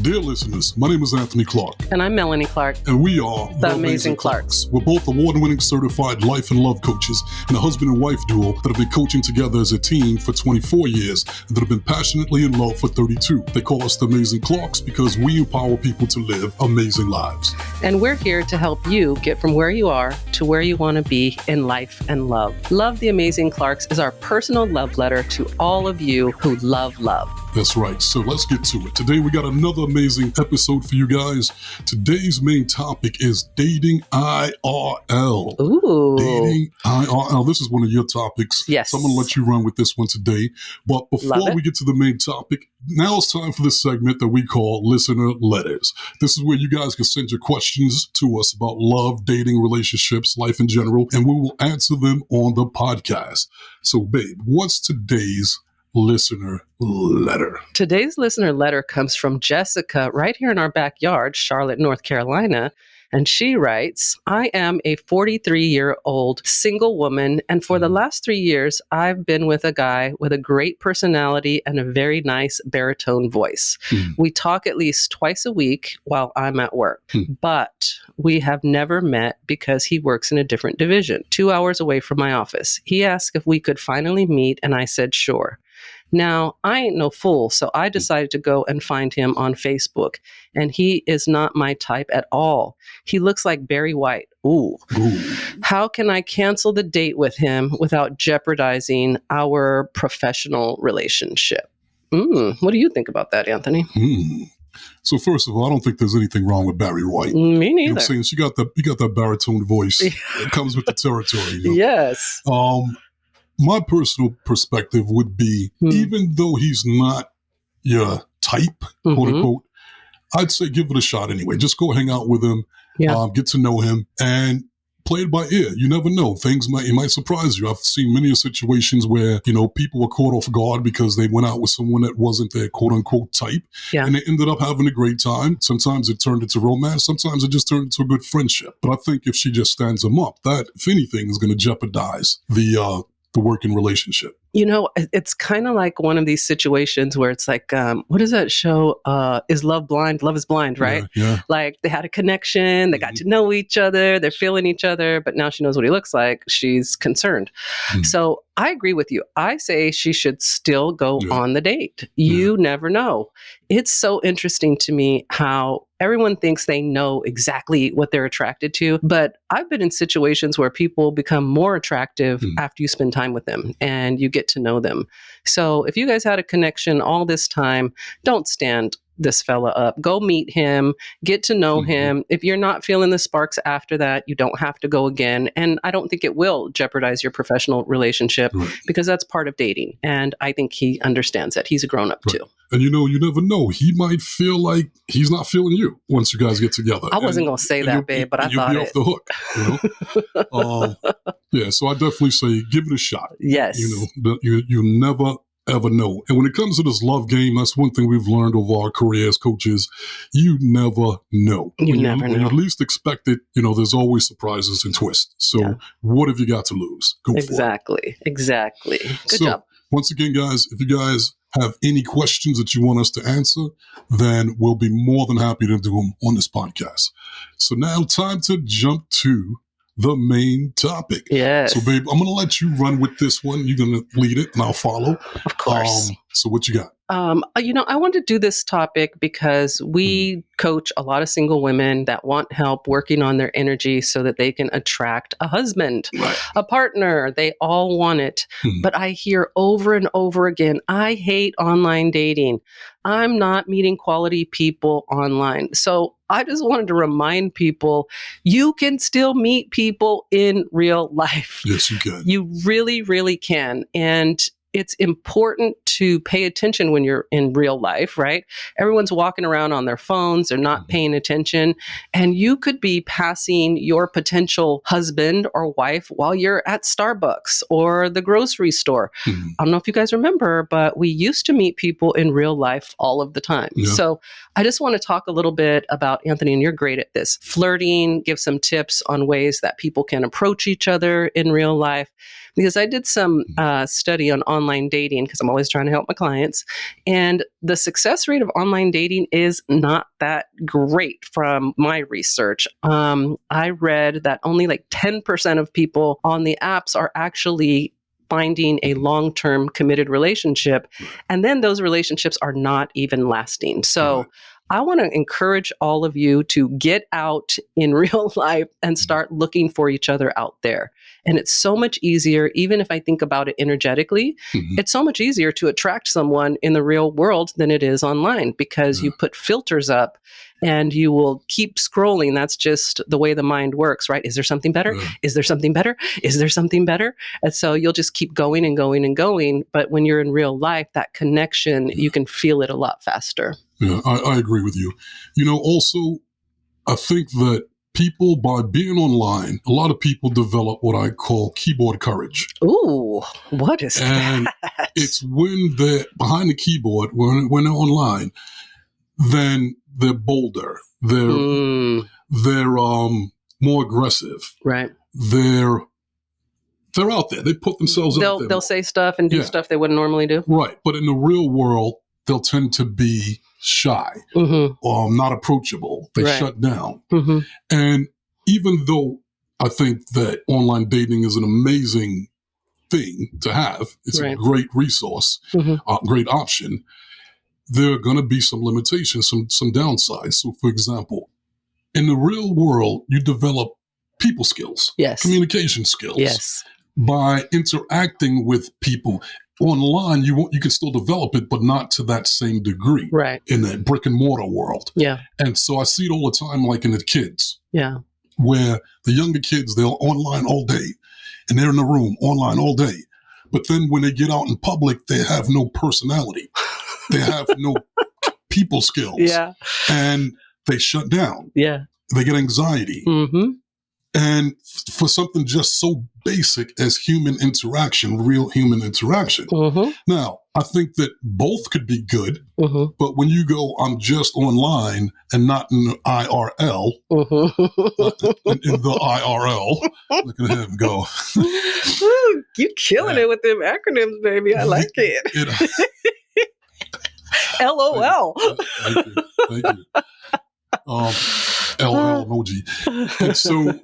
Dear listeners, my name is Anthony Clark. And I'm Melanie Clark. And we are The Amazing Clarks. We're both award-winning certified life and love coaches and a husband and wife duo that have been coaching together as a team for 24 years and that have been passionately in love for 32. They call us the Amazing Clarks because we empower people to live amazing lives. And we're here to help you get from where you are to where you want to be in life and love. Love the Amazing Clarks is our personal love letter to all of you who love love. That's right. So let's get to it. Today we got another amazing episode for you guys. Today's main topic is dating IRL. Ooh. Dating IRL. This is one of your topics. Yes. So I'm going to let you run with this one today. But before we get to the main topic, now it's time for this segment that we call Listener Letters. This is where you guys can send your questions to us about love, dating, relationships, life in general, and we will answer them on the podcast. So, babe, what's today's listener letter? Today's listener letter comes from Jessica right here in our backyard, Charlotte, North Carolina. And she writes, I am a 43-year-old single woman, and for the last 3 years, I've been with a guy with a great personality and a very nice baritone voice. We talk at least twice a week while I'm at work, but we have never met because he works in a different division, 2 hours away from my office. He asked if we could finally meet, and I said, sure. Now, I ain't no fool, so I decided to go and find him on Facebook, and he is not my type at all. He looks like Barry White. Ooh. How can I cancel the date with him without jeopardizing our professional relationship? What do you think about that, Anthony? So first of all, I don't think there's anything wrong with Barry White. Me neither. You know what I'm saying? You got that baritone voice. It comes with the territory. You know? Yes. My personal perspective would be, even though he's not your type, quote unquote, I'd say give it a shot anyway. Just go hang out with him, get to know him, and play it by ear. You never know. It might surprise you. I've seen many situations where, people were caught off guard because they went out with someone that wasn't their quote unquote type. Yeah. And they ended up having a great time. Sometimes it turned into romance. Sometimes it just turned into a good friendship. But I think if she just stands him up, that, if anything, is going to jeopardize the working relationship. It's kind of like one of these situations where it's like, what is that show? Is Love Blind? Love is Blind, right? Yeah. Like they had a connection, they got to know each other, they're feeling each other, but now she knows what he looks like. She's concerned. So I agree with you. I say she should still go on the date. You never know. It's so interesting to me how everyone thinks they know exactly what they're attracted to, but I've been in situations where people become more attractive after you spend time with them and you get to know them. So if you guys had a connection all this time, don't stand this fella up. Go meet him, get to know him. If you're not feeling the sparks after that, you don't have to go again. And I don't think it will jeopardize your professional relationship because that's part of dating. And I think he understands that. He's a grown-up too. And you never know. He might feel like he's not feeling you once you guys get together. I wasn't going to say that, babe, but I thought you'll be off the hook. So I definitely say give it a shot. Yes. You never ever know. And when it comes to this love game, that's one thing we've learned over our career as coaches. You never know. You never know. When you least expect it, there's always surprises and twists. So what have you got to lose? Go for it. Exactly. Good job. Once again, guys, if you guys have any questions that you want us to answer, then we'll be more than happy to do them on this podcast. So now time to jump to the main topic. Yes. So, babe, I'm going to let you run with this one. You're going to lead it and I'll follow. Of course. So what you got? I want to do this topic because we coach a lot of single women that want help working on their energy so that they can attract a husband, a partner. They all want it. But I hear over and over again, I hate online dating. I'm not meeting quality people online. So I just wanted to remind people, you can still meet people in real life. Yes, you can. You really, really can. And it's important to pay attention when you're in real life, right? Everyone's walking around on their phones. They're not paying attention. And you could be passing your potential husband or wife while you're at Starbucks or the grocery store. I don't know if you guys remember, but we used to meet people in real life all of the time. Yeah. So I just want to talk a little bit about, Anthony, and you're great at this, flirting, give some tips on ways that people can approach each other in real life. because I did some study on online dating because I'm always trying to help my clients. And the success rate of online dating is not that great from my research. I read that only like 10% of people on the apps are actually finding a long-term committed relationship. And then those relationships are not even lasting. So I want to encourage all of you to get out in real life and start looking for each other out there. And it's so much easier, even if I think about it energetically, it's so much easier to attract someone in the real world than it is online because you put filters up and you will keep scrolling. That's just the way the mind works, right? Is there something better? Is there something better? Is there something better? And so you'll just keep going and going and going. But when you're in real life, that connection, you can feel it a lot faster. Yeah, I agree with you. Also, I think that people, by being online, a lot of people develop what I call keyboard courage. Ooh, what is and that? It's when they're behind the keyboard, when they're online, then they're bolder. They're more aggressive. Right. They're out there. They put themselves out there. They'll say stuff and do stuff they wouldn't normally do. Right. But in the real world, they'll tend to be shy, not approachable. They shut down. And even though I think that online dating is an amazing thing to have, it's a great resource, great option, there are going to be some limitations, some downsides. So, for example, in the real world, you develop people skills, communication skills, by interacting with people. Online, you can still develop it, but not to that same degree in that brick and mortar world. And so I see it all the time, like in the kids, where the younger kids, they're online all day and they're in the room online all day. But then when they get out in public, they have no personality. They have no people skills. And they shut down. They get anxiety. And for something just so basic as human interaction, real human interaction. Now, I think that both could be good, but when you go, I'm just online and not in the IRL, in the IRL, look at him go. You killing it with them acronyms, baby. I like it. LOL. Thank you. LL emoji. And so,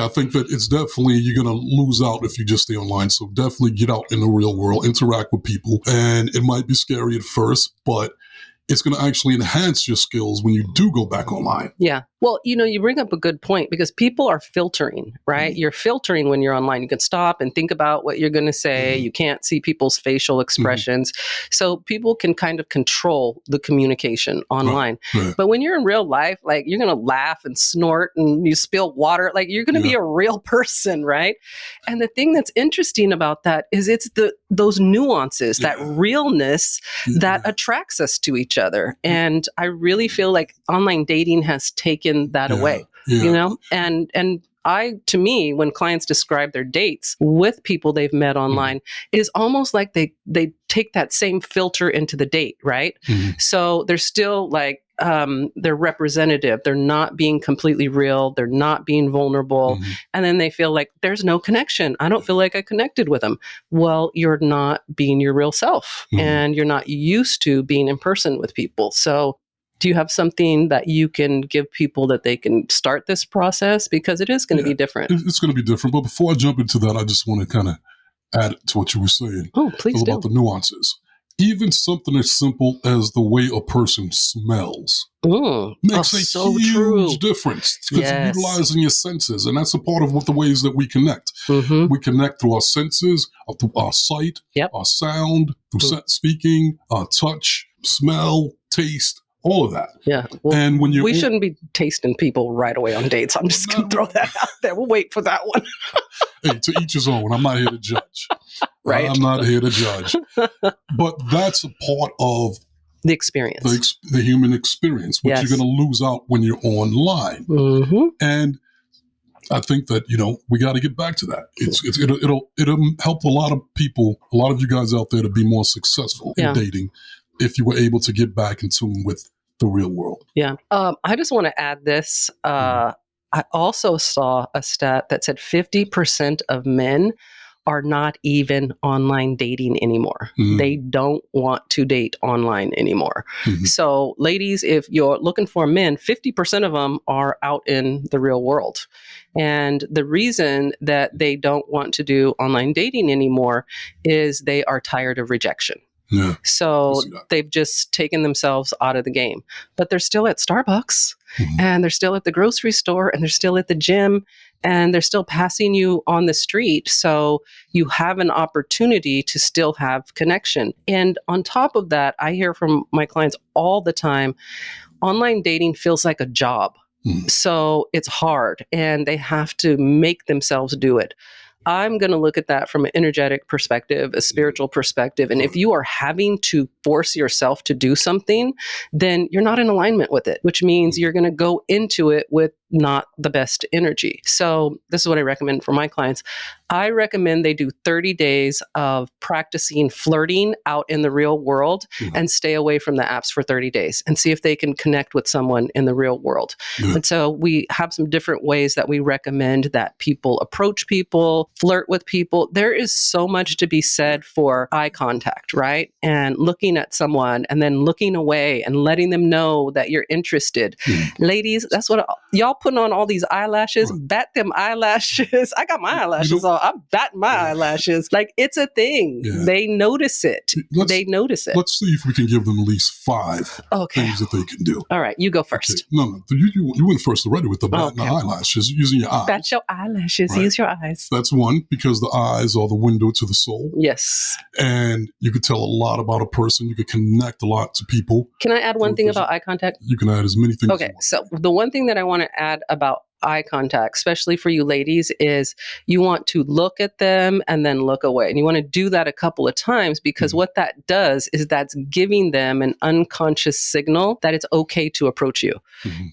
I think that it's definitely, you're going to lose out if you just stay online. So definitely get out in the real world, interact with people. And it might be scary at first, but it's going to actually enhance your skills when you do go back online. Well, you bring up a good point because people are filtering, right? You're filtering when you're online. You can stop and think about what you're going to say. You can't see people's facial expressions. So people can kind of control the communication online. But when you're in real life, like you're going to laugh and snort and you spill water, like you're going to be a real person, right? And the thing that's interesting about that is it's those nuances, that realness that attracts us to each other. And I really feel like online dating has taken that away, and to me, when clients describe their dates with people they've met online, it is almost like they take that same filter into the date, right? So they're still like, they're representative. They're not being completely real. They're not being vulnerable. And then they feel like there's no connection. I don't feel like I connected with them. Well, you're not being your real self and you're not used to being in person with people. So do you have something that you can give people that they can start this process? Because it is going to be different. It's going to be different. But before I jump into that, I just want to kind of add to what you were saying. Oh, please do. About the nuances. Even something as simple as the way a person smells makes a huge difference, because you're utilizing your senses. And that's a part of the ways that we connect. We connect through our senses, through our sight, our sound, through speaking, touch, smell, taste, all of that. Well, and when we shouldn't be tasting people right away on dates. I'm just going to throw that out there. We'll wait for that one. Hey, to each his own. I'm not here to judge. Right. I'm not here to judge. But that's a part of the experience, the human experience, which you're going to lose out when you're online. And I think that, we got to get back to that. It'll help a lot of people, a lot of you guys out there, to be more successful in dating if you were able to get back in tune with the real world. I just want to add this. I also saw a stat that said 50% of men are not even online dating anymore. They don't want to date online anymore. So ladies, if you're looking for men, 50% of them are out in the real world. And the reason that they don't want to do online dating anymore is they are tired of rejection. Yeah. So they've just taken themselves out of the game, but they're still at Starbucks and they're still at the grocery store and they're still at the gym and they're still passing you on the street. So you have an opportunity to still have connection. And on top of that, I hear from my clients all the time, online dating feels like a job. So it's hard and they have to make themselves do it. I'm going to look at that from an energetic perspective, a spiritual perspective. And if you are having to force yourself to do something, then you're not in alignment with it, which means you're going to go into it with not the best energy. So this is what I recommend for my clients. I recommend they do 30 days of practicing flirting out in the real world and stay away from the apps for 30 days and see if they can connect with someone in the real world. And so we have some different ways that we recommend that people approach people, flirt with people. There is so much to be said for eye contact, right? And looking at someone and then looking away and letting them know that you're interested. Ladies, that's what y'all putting on all these eyelashes, bat them eyelashes. I got my eyelashes on. I'm batting my eyelashes. Like, it's a thing. They notice it. They notice it. Let's see if we can give them at least 5 things that they can do. All right, you go first. Okay. No, you went first already with the batting the eyelashes, using your eyes. Bat your eyelashes, use your eyes. That's one, because the eyes are the window to the soul. Yes. And you could tell a lot about a person. You could connect a lot to people. Can I add one thing about eye contact? You can add as many things as you want. So the one thing that I want to add about eye contact, especially for you ladies, is you want to look at them and then look away. And you want to do that a couple of times, because what that does is that's giving them an unconscious signal that it's okay to approach you.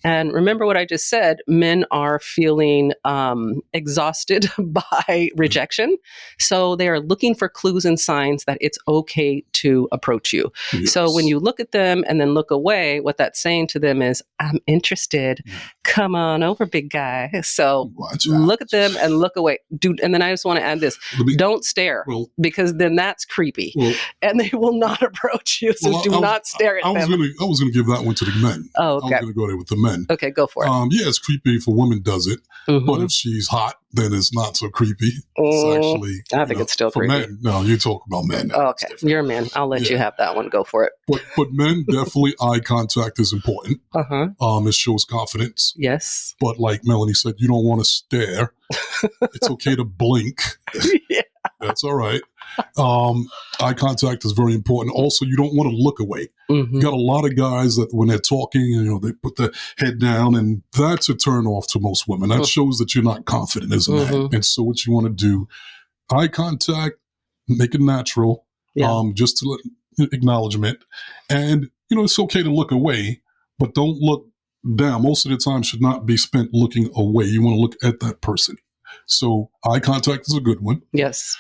And remember what I just said, men are feeling exhausted by rejection. So they are looking for clues and signs that it's okay to approach you. So when you look at them and then look away, what that's saying to them is, I'm interested. Come on over, big guy. So look at them and look away. Dude, and then I just want to add this. Don't stare, because then that's creepy. And they will not approach you. So do not stare at them. I was going to give that one to the men. Oh, okay. I was going to go there with the men. Okay, go for it. Yeah, it's creepy if a woman does it. But if she's hot, then it's not so creepy. It's actually, I think it's still creepy. Men, no, you talk about men. Okay, you're a man. I'll let you have that one. Go for it. But men, definitely eye contact is important. It shows confidence. Yes. But like Melanie said, you don't want to stare. It's okay to blink. That's all right. Eye contact is very important. Also, you don't want to look away. You got a lot of guys that when they're talking, they put their head down, and that's a turn off to most women. That shows that you're not confident as a man. And so what you want to do, eye contact, make it natural, just to let acknowledgement. And, it's okay to look away, but don't look down. Most of the time should not be spent looking away. You want to look at that person. So eye contact is a good one. Yes.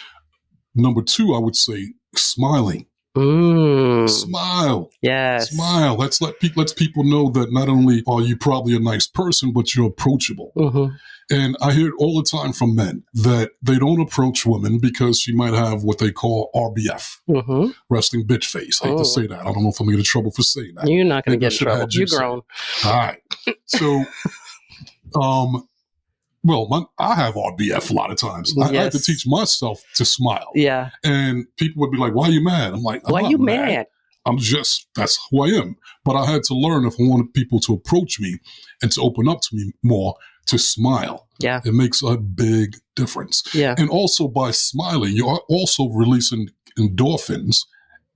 Number 2, I would say smiling. Smile. Yes. Smile. Lets people know that not only are you probably a nice person, but you're approachable. And I hear it all the time from men that they don't approach women because she might have what they call RBF, resting bitch face. I hate to say that. I don't know if I'm going to get in trouble for saying that. You're not going to get in trouble. You're grown. All right. So, I have RBF a lot of times. I had to teach myself to smile. Yeah. And people would be like, why are you mad? I'm like, why are you mad? That's who I am. But I had to learn, if I wanted people to approach me and to open up to me more, to smile. Yeah. It makes a big difference. Yeah. And also by smiling, you are also releasing endorphins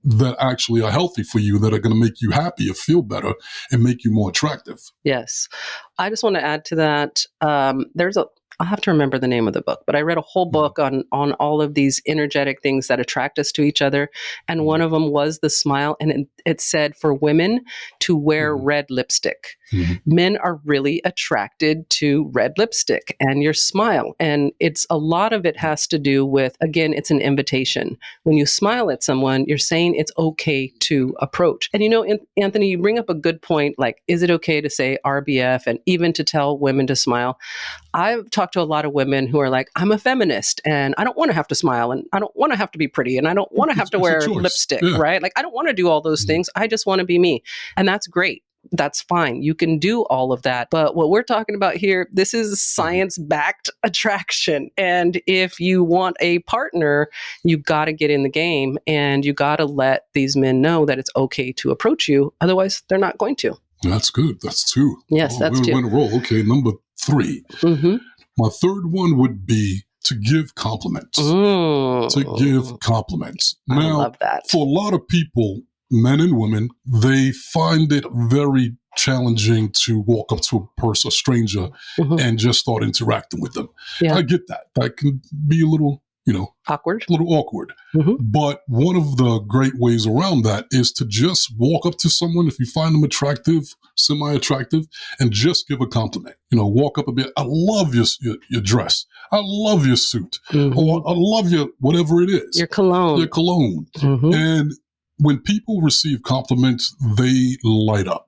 that actually are healthy for you, that are going to make you happier, feel better, and make you more attractive. Yes. I just want to add to that. I'll have to remember the name of the book, but I read a whole book on all of these energetic things that attract us to each other. And one of them was the smile. And it said for women to wear red lipstick. Men are really attracted to red lipstick and your smile. And a lot of it has to do with, again, it's an invitation. When you smile at someone, you're saying it's okay to approach. And Anthony, you bring up a good point, like, is it okay to say RBF and even to tell women to smile? I've talked talk to a lot of women who are like, I'm a feminist and I don't want to have to smile and I don't want to have to be pretty and I don't want to have to wear lipstick, right? Like, I don't want to do all those things. I just want to be me. And that's great. That's fine. You can do all of that. But what we're talking about here, this is science-backed attraction. And if you want a partner, you got to get in the game and you got to let these men know that it's okay to approach you. Otherwise, they're not going to. That's good. That's two. Yes, that's two. We're in a roll. Okay, number 3. My third one would be to give compliments. To give compliments. Now, I love that. For a lot of people, men and women, they find it very challenging to walk up to a person, a stranger, and just start interacting with them. Yeah. I get that. That can be a little, awkward. A little awkward. But one of the great ways around that is to just walk up to someone if you find them attractive, semi-attractive, and just give a compliment. Walk up a bit. I love your dress. I love your suit. Or I love your whatever it is. Your cologne. Your cologne. And when people receive compliments, they light up.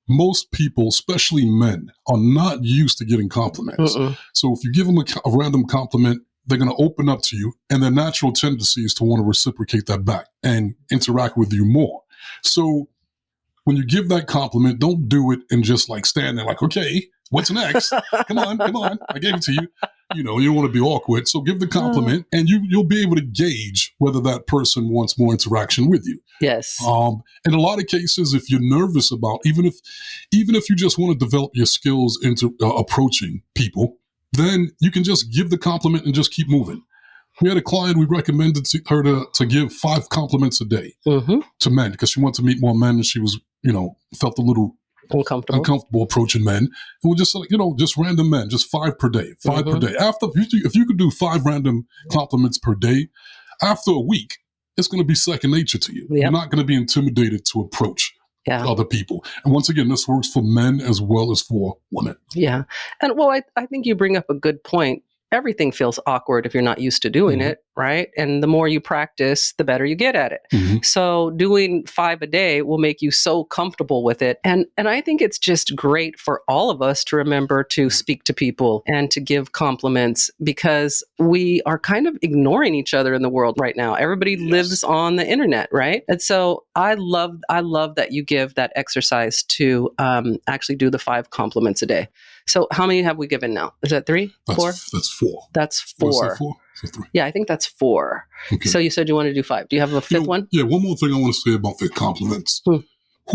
Most people, especially men, are not used to getting compliments. So if you give them a random compliment, they're going to open up to you, and their natural tendency is to want to reciprocate that back and interact with you more. So when you give that compliment, don't do it and just like stand there like, okay, what's next? Come on, I gave it to you. You don't want to be awkward. So give the compliment and you'll be able to gauge whether that person wants more interaction with you. Yes. In a lot of cases, if you're nervous about, even if you just want to develop your skills into approaching people, then you can just give the compliment and just keep moving. We had a client, we recommended her to give 5 compliments a day to men because she wanted to meet more men and she was, felt a little uncomfortable approaching men. And we're just like, just random men, just 5 per day, 5 per day. If you could do 5 random compliments per day, after a week, it's going to be second nature to you. Yep. You're not going to be intimidated to approach other people. And once again, this works for men as well as for women. Yeah. And I think you bring up a good point. Everything feels awkward if you're not used to doing it, right? And the more you practice, the better you get at it. So doing 5 a day will make you so comfortable with it. And I think it's just great for all of us to remember to speak to people and to give compliments because we are kind of ignoring each other in the world right now. Everybody lives on the internet, right? And so I love that you give that exercise to actually do the 5 compliments a day. So how many have we given now? Is that 3? 4? That's 4. That's 4. 4? So 3. Yeah, I think that's 4. Okay. So you said you want to do 5. Do you have a 5th one? Yeah, one more thing I want to say about the compliments. Who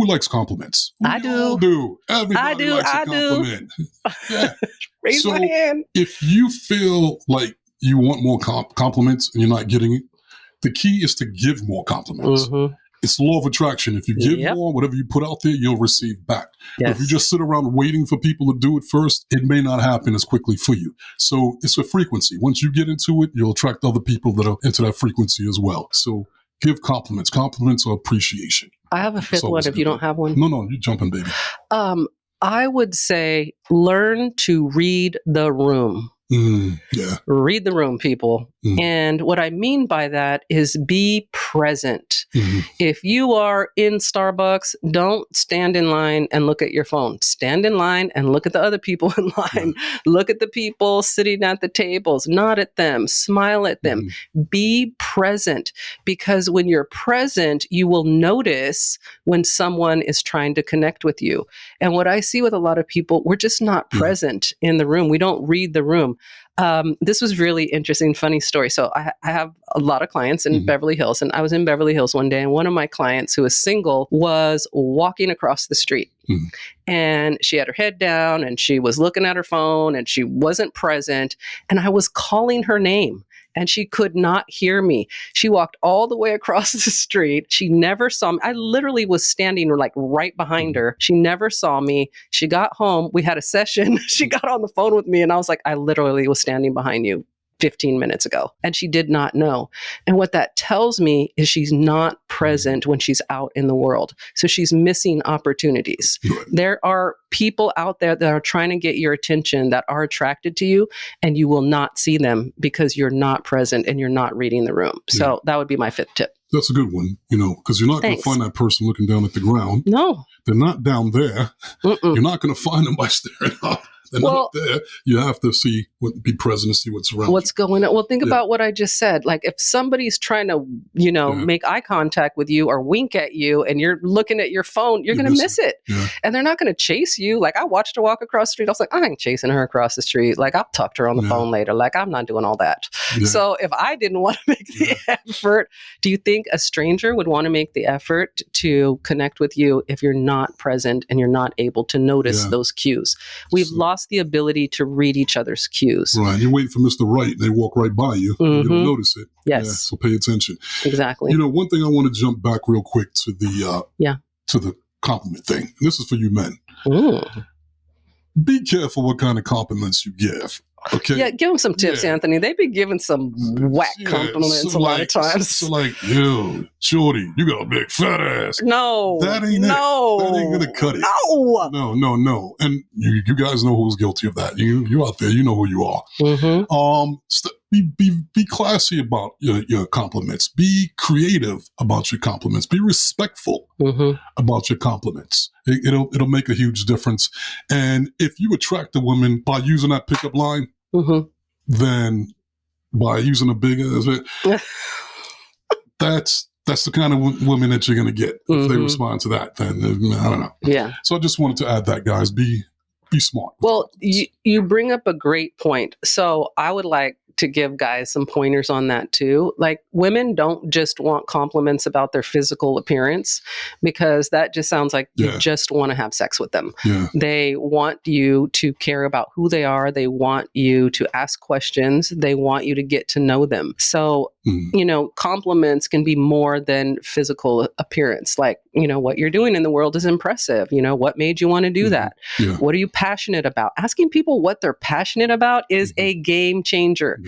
likes compliments? I do. Everybody likes a compliment. Yeah. Raise my hand. If you feel like you want more compliments and you're not getting it, the key is to give more compliments. It's the law of attraction. If you give more, whatever you put out there, you'll receive back. But if you just sit around waiting for people to do it first, it may not happen as quickly for you. So it's a frequency. Once you get into it, you'll attract other people that are into that frequency as well. So give compliments. Compliments are appreciation. I have a 5th one if you don't have one. No, you jumping, baby. I would say learn to read the room. Read the room, people. And what I mean by that is be present. If you are in Starbucks, don't stand in line and look at your phone. Stand in line and look at the other people in line. Look at the people sitting at the tables. Nod at them. Smile at them. Be present. Because when you're present, you will notice when someone is trying to connect with you. And what I see with a lot of people, we're just not present in the room. We don't read the room. This was really interesting, funny story. So I have a lot of clients in Beverly Hills, and I was in Beverly Hills one day, and one of my clients who is single was walking across the street. And she had her head down and she was looking at her phone and she wasn't present. And I was calling her name and she could not hear me. She walked all the way across the street. She never saw me. I literally was standing like right behind her. She never saw me. She got home. We had a session. She got on the phone with me and I was like, I literally was standing behind you 15 minutes ago. And she did not know. And what that tells me is she's not present when she's out in the world. So she's missing opportunities. There are people out there that are trying to get your attention that are attracted to you, and you will not see them because you're not present and you're not reading the room. So that would be my 5th tip. That's a good one, because you're not going to find that person looking down at the ground. No. They're not down there. You're not going to find them by staring up. And well, up there, you have to be present and see what's around what's going on. Well, think about what I just said. Like if somebody's trying to, make eye contact with you or wink at you and you're looking at your phone, you're going to miss it. Yeah. And they're not going to chase you. Like I watched her walk across the street. I was like, I ain't chasing her across the street. Like I'll talk to her on the phone later. Like I'm not doing all that. Yeah. So if I didn't want to make the effort, do you think a stranger would want to make the effort to connect with you if you're not present and you're not able to notice those cues? We've lost the ability to read each other's cues. Right. You're waiting for Mr. Right. They walk right by you. Mm-hmm. You don't notice it. Yes. Yeah, so pay attention. Exactly. One thing I want to jump back real quick to the compliment thing. And this is for you men. Be careful what kind of compliments you give. Okay. Yeah, give them some tips, Anthony. They be giving some whack compliments a lot of times. So like, yo, shorty, you got a big fat ass. No. That ain't it. That ain't gonna cut it. No. And you guys know who's guilty of that. You out there, you know who you are. Mm-hmm. Be classy about your compliments. Be creative about your compliments. Be respectful about your compliments. It'll make a huge difference. And if you attract a woman by using that pickup line, then by using a big that's the kind of woman that you're going to get if they respond to that. Then I don't know. Yeah. So I just wanted to add that, guys. Be smart. Well, you bring up a great point. So I would like to give guys some pointers on that too. Like women don't just want compliments about their physical appearance because that just sounds like you just want to have sex with them. Yeah. They want you to care about who they are. They want you to ask questions. They want you to get to know them. So, compliments can be more than physical appearance. Like, what you're doing in the world is impressive. What made you want to do that? Yeah. What are you passionate about? Asking people what they're passionate about is a game changer.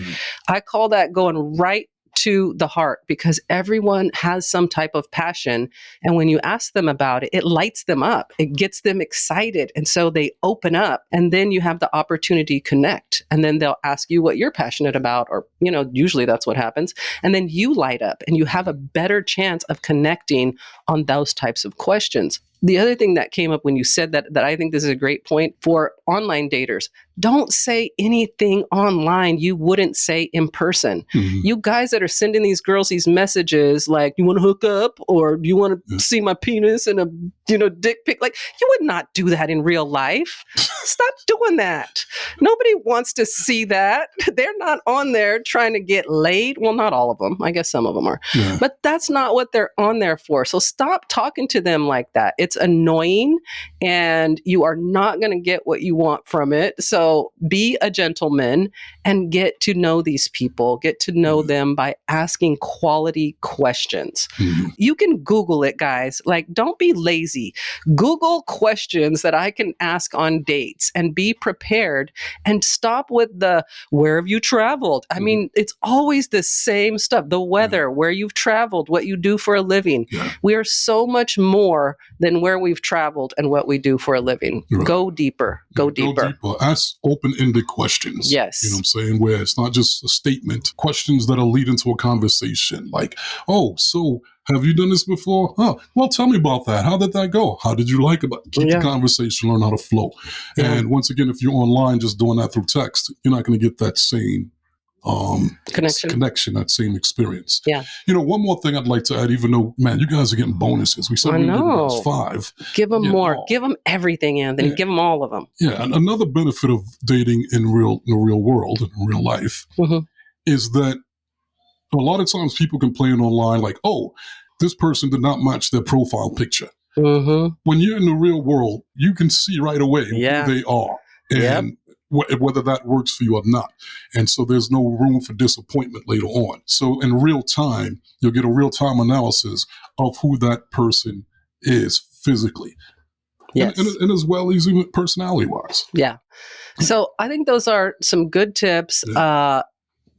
I call that going right to the heart because everyone has some type of passion. And when you ask them about it, it lights them up. It gets them excited. And so they open up and then you have the opportunity to connect. And then they'll ask you what you're passionate about, or, usually that's what happens. And then you light up and you have a better chance of connecting on those types of questions. The other thing that came up when you said that I think this is a great point for online daters. Don't say anything online you wouldn't say in person. Mm-hmm. You guys that are sending these girls these messages like, you want to hook up or you want to see my penis and a dick pic? Like, you would not do that in real life. Stop doing that. Nobody wants to see that. They're not on there trying to get laid. Well, not all of them. I guess some of them are. Yeah. But that's not what they're on there for. So stop talking to them like that. It's annoying and you are not going to get what you want from it. So be a gentleman and get to know these people, get to know them by asking quality questions. Mm-hmm. You can Google it, guys. Like, don't be lazy. Google questions that I can ask on dates and be prepared and stop with the, where have you traveled? I mean, it's always the same stuff. The weather, where you've traveled, what you do for a living. Yeah. We are so much more than where we've traveled and what we do for a living. Right. Go deeper. Go deeper. Ask open-ended questions. Yes. You know what I'm saying? Where it's not just a statement. Questions that'll lead into a conversation. Like, oh, so have you done this before? Oh, well, tell me about that. How did that go? How did you like it? Keep the conversation, learn how to flow. Yeah. And once again, if you're online just doing that through text, you're not going to get that same connection, that same experience. Yeah. One more thing I'd like to add, even though, man, you guys are getting bonuses. We said we were giving us 5. Give them more. More. Give them everything, Anthony. Yeah. Give them all of them. Yeah. And another benefit of dating in the real world, in real life, is that a lot of times people complain online like, oh, this person did not match their profile picture. Mm-hmm. When you're in the real world, you can see right away who they are. And whether that works for you or not. And so there's no room for disappointment later on. So in real time, you'll get a real-time analysis of who that person is physically. Yes. And as well as even personality-wise. Yeah. So I think those are some good tips. Yeah.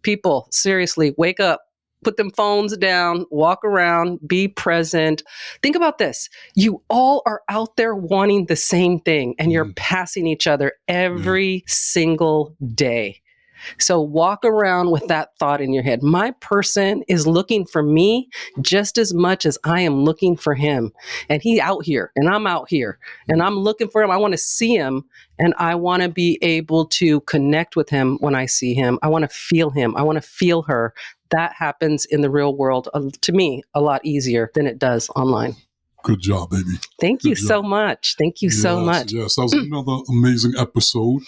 People, seriously, wake up. Put them phones down, walk around, be present. Think about this. You all are out there wanting the same thing and you're passing each other every single day. So walk around with that thought in your head. My person is looking for me just as much as I am looking for him. And he's out here and I'm out here and I'm looking for him. I want to see him and I want to be able to connect with him when I see him. I want to feel him. I want to feel her. That happens in the real world, to me, a lot easier than it does online. Good job, baby. Thank you so much. Thank you so much. Yes, that was another amazing episode.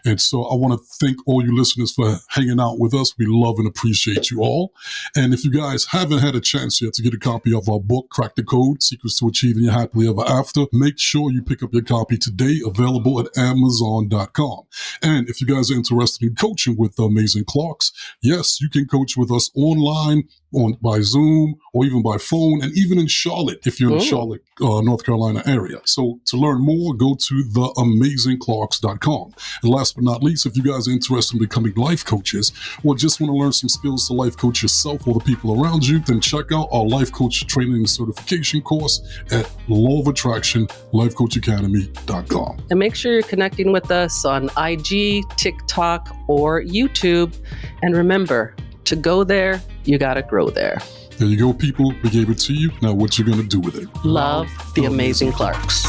And so I want to thank all you listeners for hanging out with us. We love and appreciate you all. And if you guys haven't had a chance yet to get a copy of our book, Crack the Code, Secrets to Achieving Your Happily Ever After, make sure you pick up your copy today, available at Amazon.com. And if you guys are interested in coaching with the amazing Clarks, yes, you can coach with us online, by Zoom, or even by phone, and even in Charlotte, if you're in the Charlotte, North Carolina area. So to learn more, go to theamazingclarks.com. And last but not least, if you guys are interested in becoming life coaches, or just want to learn some skills to life coach yourself or the people around you, then check out our life coach training and certification course at Law of Attraction, lifecoachacademy.com. And make sure you're connecting with us on IG, TikTok, or YouTube. And remember, to go there, you got to grow there. There you go, people. We gave it to you. Now what you're going to do with it. Love the amazing Clarks.